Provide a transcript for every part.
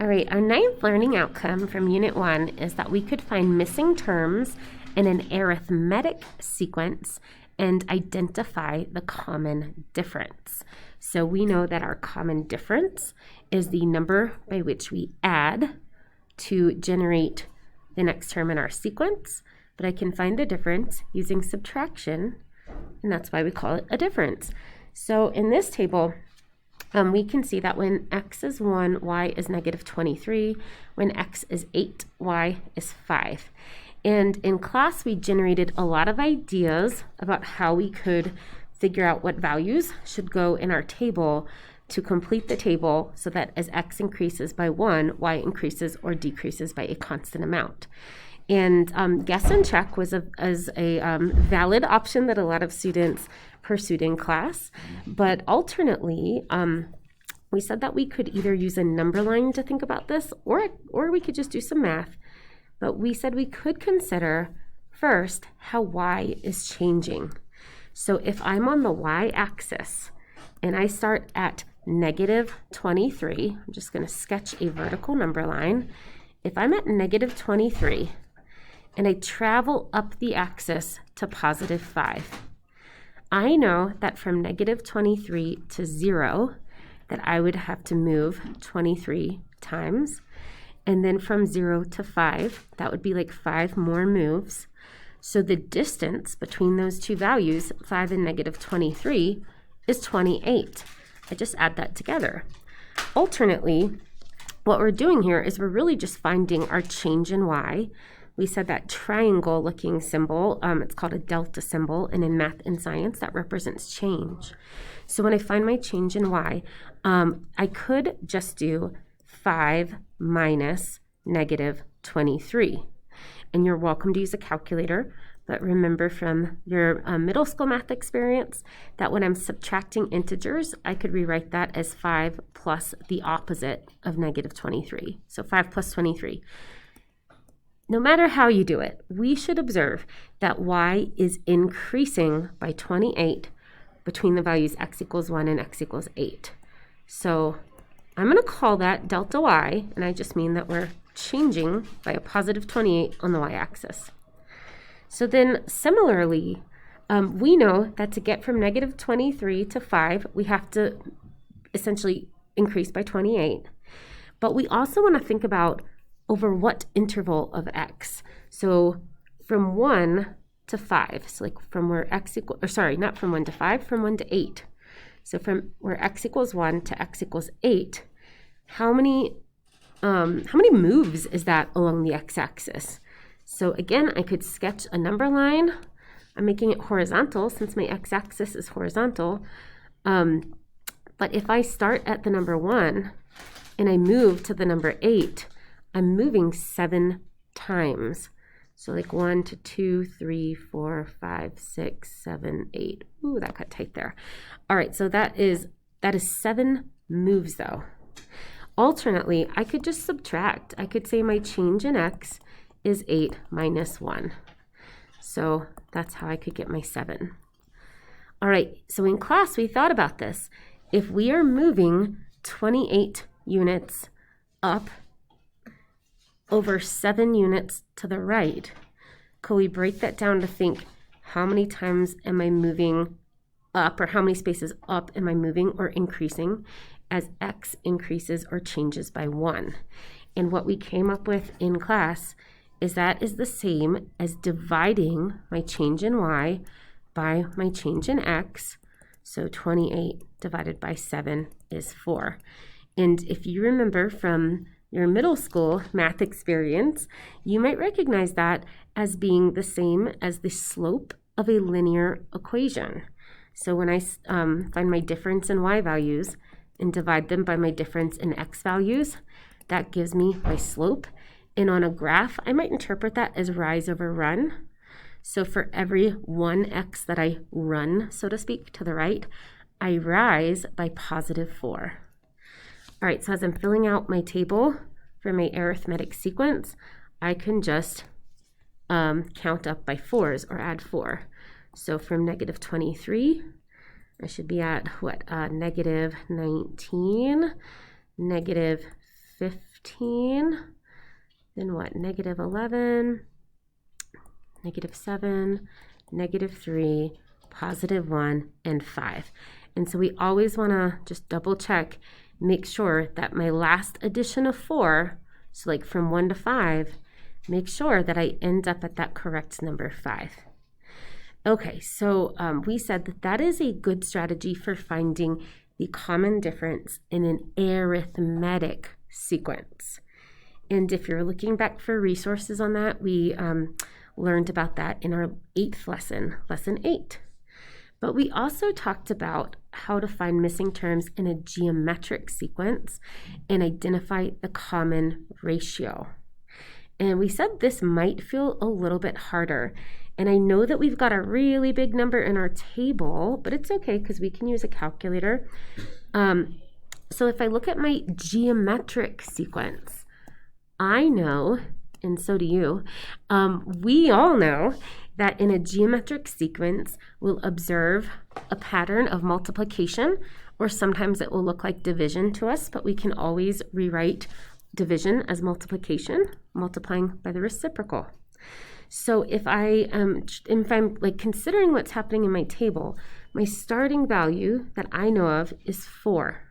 All right, our ninth learning outcome from Unit 1 is that we could find missing terms in an arithmetic sequence and identify the common difference. So we know that our common difference is the number by which we add to generate the next term in our sequence, but I can find a difference using subtraction, and that's why we call it a difference. So in this table, we can see that when x is 1, y is negative 23. When x is 8, y is 5. And in class, we generated a lot of ideas about how we could figure out what values should go in our table to complete the table so that as x increases by 1, y increases or decreases by a constant amount. And guess and check was a valid option that a lot of students pursued in class. But alternately, we said that we could either use a number line to think about this, or we could just do some math. But we said we could consider first how y is changing. So if I'm on the y-axis and I start at negative 23, I'm just going to sketch a vertical number line. If I'm at negative 23, and I travel up the axis to positive 5. I know that from negative 23 to 0, that I would have to move 23 times. And then from 0 to 5, that would be like 5 more moves. So the distance between those two values, 5 and negative 23, is 28. I just add that together. Alternately, what we're doing here is we're really just finding our change in y. We said that triangle looking symbol, it's called a delta symbol, and in math and science that represents change. So when I find my change in y, I could just do 5 minus negative 23. And you're welcome to use a calculator, but remember from your middle school math experience that when I'm subtracting integers, I could rewrite that as 5 plus the opposite of negative 23. So 5 plus 23. No matter how you do it, we should observe that y is increasing by 28 between the values x equals 1 and x equals 8. So I'm going to call that delta y, and I just mean that we're changing by a positive 28 on the y-axis. So then similarly, we know that to get from negative 23 to 5, we have to essentially increase by 28. But we also want to think about over what interval of x. So from 1 to 5, so like from where x equals, or sorry, not from 1 to 5, from 1 to 8. So from where x equals 1 to x equals 8, how many moves is that along the x-axis? So again, I could sketch a number line. I'm making it horizontal since my x-axis is horizontal. But if I start at the number 1 and I move to the number 8, I'm moving 7 times. So like 1 to 2, 3, 4, 5, 6, 7, 8. Ooh, that got tight there. All right, so that is 7 moves though. Alternately, I could just subtract. I could say my change in x is 8 minus 1. So that's how I could get my 7. All right, so in class we thought about this. If we are moving 28 units up over 7 units to the right, could we break that down to think how many times am I moving up, or how many spaces up am I moving or increasing as x increases or changes by 1? And what we came up with in class is that is the same as dividing my change in y by my change in x. So 28 divided by 7 is 4. And if you remember from your middle school math experience, you might recognize that as being the same as the slope of a linear equation. So when I find my difference in y values and divide them by my difference in x values, that gives me my slope. And on a graph, I might interpret that as rise over run. So for every 1x that I run, so to speak, to the right, I rise by positive 4. All right, so as I'm filling out my table for my arithmetic sequence, I can just count up by 4s or add 4. So from negative 23, I should be at what? Negative 19, negative 15, then what, negative 11, negative 7, negative 3, positive 1, and 5. And so we always want to just double check, make sure that my last addition of 4, so like from 1 to 5, make sure that I end up at that correct number 5. Okay, so we said that that is a good strategy for finding the common difference in an arithmetic sequence. And if you're looking back for resources on that, we learned about that in our 8th lesson, lesson 8. But we also talked about how to find missing terms in a geometric sequence and identify the common ratio. And we said this might feel a little bit harder. And I know that we've got a really big number in our table, but it's okay because we can use a calculator. So if I look at my geometric sequence, I know, and so do you, we all know that in a geometric sequence, we'll observe a pattern of multiplication, or sometimes it will look like division to us, but we can always rewrite division as multiplication, multiplying by the reciprocal. So if I'm like considering what's happening in my table, my starting value that I know of is 4.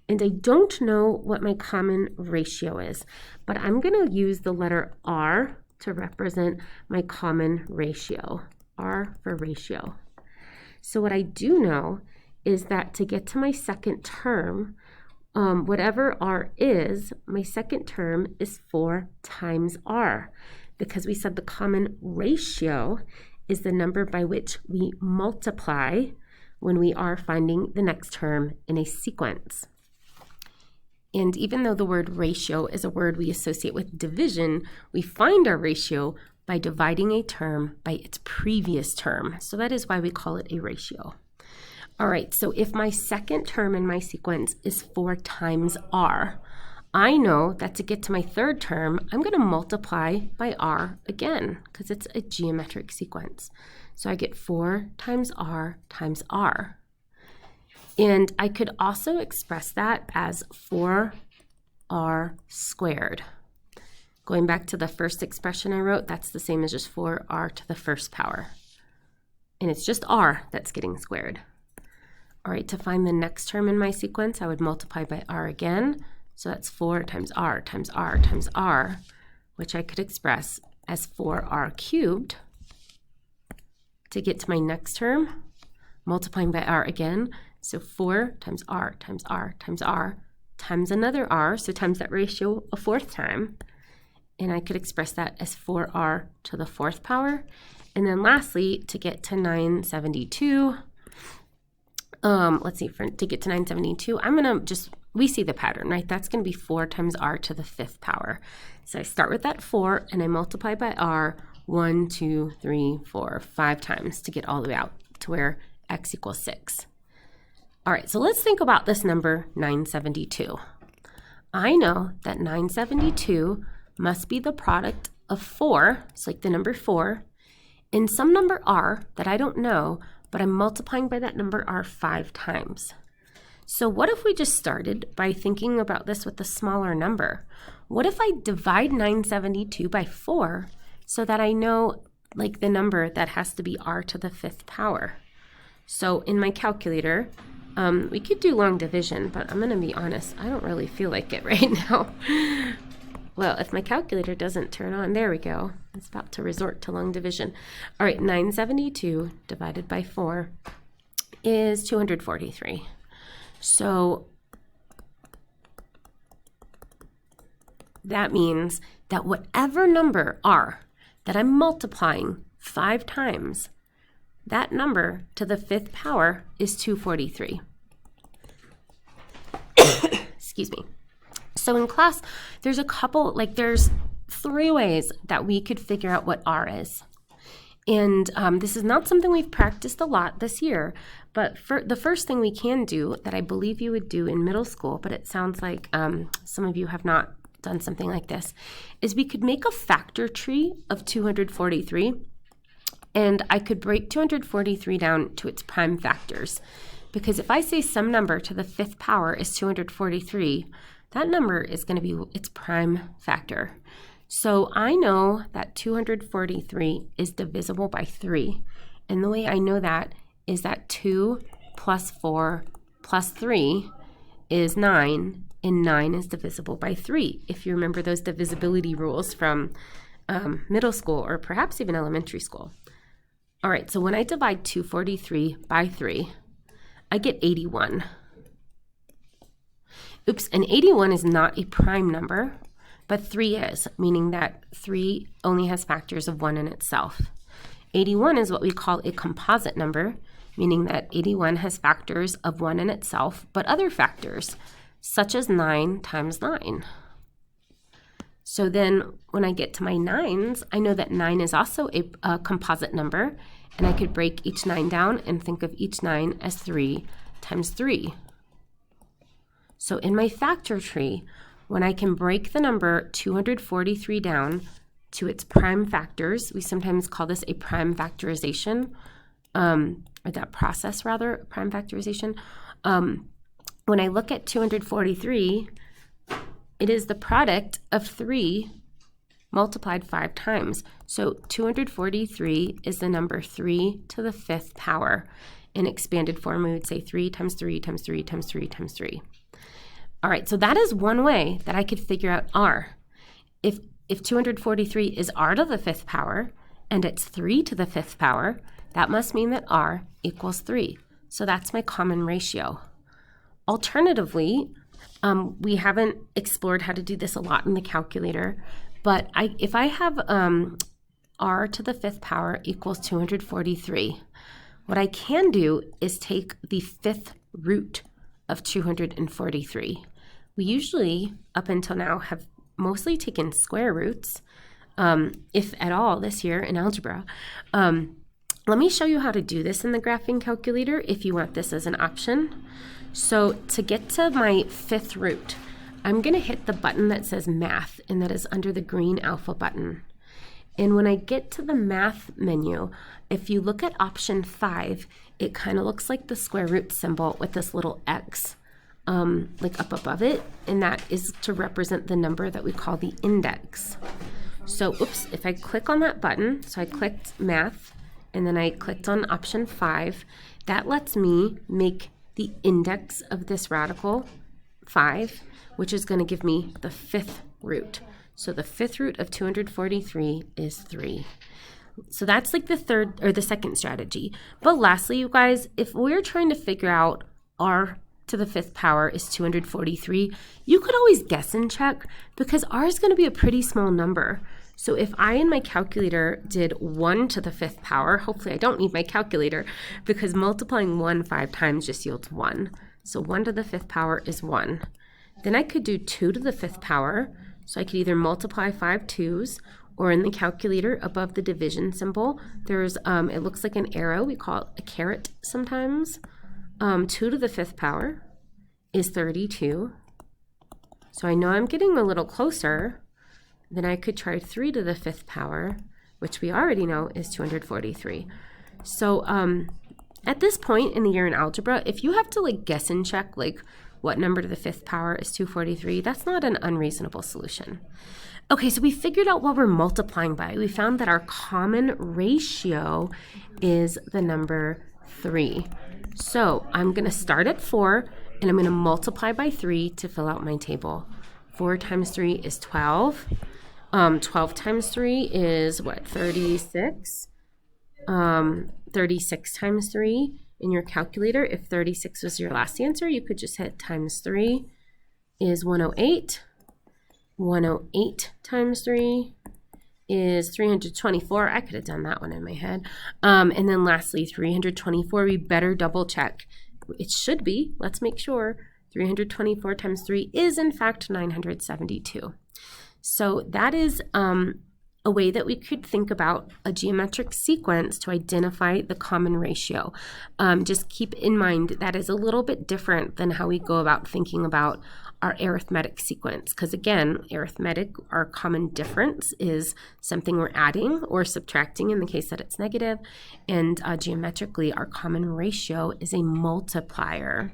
And I don't know what my common ratio is, but I'm going to use the letter R to represent my common ratio, R for ratio. So what I do know is that to get to my second term, whatever R is, my second term is 4 times R, because we said the common ratio is the number by which we multiply when we are finding the next term in a sequence. And even though the word ratio is a word we associate with division, we find our ratio by dividing a term by its previous term. So that is why we call it a ratio. All right, so if my second term in my sequence is 4 times R, I know that to get to my third term, I'm going to multiply by R again because it's a geometric sequence. So I get 4 times R times R. And I could also express that as 4R squared. Going back to the first expression I wrote, that's the same as just 4R to the first power. And it's just R that's getting squared. All right, to find the next term in my sequence, I would multiply by R again. So that's 4 times R times R times R, which I could express as 4R cubed. To get to my next term, multiplying by R again, so 4 times R times R times R times another R, so times that ratio a 4th time. And I could express that as 4R to the 4th power. And then lastly, to get to 972, to get to 972, I'm going to we see the pattern, right? That's going to be 4 times R to the 5th power. So I start with that 4 and I multiply by R 1, 2, 3, 4, 5 times to get all the way out to where X equals 6. All right, so let's think about this number 972. I know that 972 must be the product of 4, so like the number 4, and some number R that I don't know, but I'm multiplying by that number R 5 times. So what if we just started by thinking about this with a smaller number? What if I divide 972 by 4 so that I know like the number that has to be R to the 5th power? So in my calculator, we could do long division, but I'm going to be honest, I don't really feel like it right now. Well, if my calculator doesn't turn on, there we go. It's about to resort to long division. All right, 972 divided by 4 is 243. So that means that whatever number R that I'm multiplying 5 times, that number to the 5th power is 243. Excuse me. So in class, there's there's 3 ways that we could figure out what R is. And this is not something we've practiced a lot this year, but the first thing we can do that I believe you would do in middle school, but it sounds like some of you have not done something like this, is we could make a factor tree of 243, and I could break 243 down to its prime factors. Because if I say some number to the 5th power is 243, that number is going to be its prime factor. So I know that 243 is divisible by 3. And the way I know that is that 2 plus 4 plus 3 is 9, and 9 is divisible by 3. If you remember those divisibility rules from middle school or perhaps even elementary school. All right, so when I divide 243 by 3, I get 81. Oops, and 81 is not a prime number, but 3 is, meaning that 3 only has factors of 1 in itself. 81 is what we call a composite number, meaning that 81 has factors of 1 in itself, but other factors, such as 9 times 9. So then when I get to my 9s, I know that 9 is also a composite number, and I could break each 9 down and think of each 9 as 3 times 3. So in my factor tree, when I can break the number 243 down to its prime factors, we sometimes call this a prime factorization, or that process rather, prime factorization. When I look at 243, it is the product of 3 multiplied 5 times. So 243 is the number 3 to the 5th power. In expanded form, we would say 3 times 3 times 3 times 3 times 3. All right, so that is one way that I could figure out R. If 243 is R to the 5th power, and it's 3 to the 5th power, that must mean that R equals 3. So that's my common ratio. Alternatively, we haven't explored how to do this a lot in the calculator, but if I have R to the 5th power equals 243, what I can do is take the 5th root of 243. We usually, up until now, have mostly taken square roots, if at all this year in algebra. Let me show you how to do this in the graphing calculator if you want this as an option. So to get to my 5th root, I'm going to hit the button that says Math, and that is under the green alpha button. And when I get to the Math menu, if you look at option 5, it kind of looks like the square root symbol with this little X like up above it, and that is to represent the number that we call the index. So oops, if I click on that button, so I clicked Math, and then I clicked on option 5, that lets me make the index of this radical 5, which is going to give me the 5th root. So the 5th root of 243 is 3. So that's like the third or the second strategy. But lastly, you guys, if we're trying to figure out R to the 5th power is 243, you could always guess and check because R is going to be a pretty small number. So if I in my calculator did 1 to the 5th power, hopefully I don't need my calculator because multiplying 1 5 times just yields 1. So 1 to the 5th power is 1. Then I could do 2 to the 5th power. So I could either multiply 5 2s, or in the calculator above the division symbol, there's, it looks like an arrow. We call it a caret sometimes. 2 to the 5th power is 32. So I know I'm getting a little closer. Then I could try 3 to the 5th power, which we already know is 243. So at this point in the year in algebra, if you have to like guess and check like what number to the 5th power is 243, that's not an unreasonable solution. Okay, so we figured out what we're multiplying by. We found that our common ratio is the number 3. So I'm going to start at 4, and I'm going to multiply by 3 to fill out my table. 4 times 3 is 12. 12 times 3 is what, 36? 36 times 3 in your calculator. If 36 was your last answer, you could just hit times 3 is 108. 108 times 3 is 324. I could have done that one in my head. And then lastly, 324, we better double check. It should be, let's make sure. 324 times 3 is in fact 972. So that is a way that we could think about a geometric sequence to identify the common ratio. Just keep in mind that is a little bit different than how we go about thinking about our arithmetic sequence. Because again, arithmetic, our common difference is something we're adding or subtracting in the case that it's negative. And geometrically, our common ratio is a multiplier.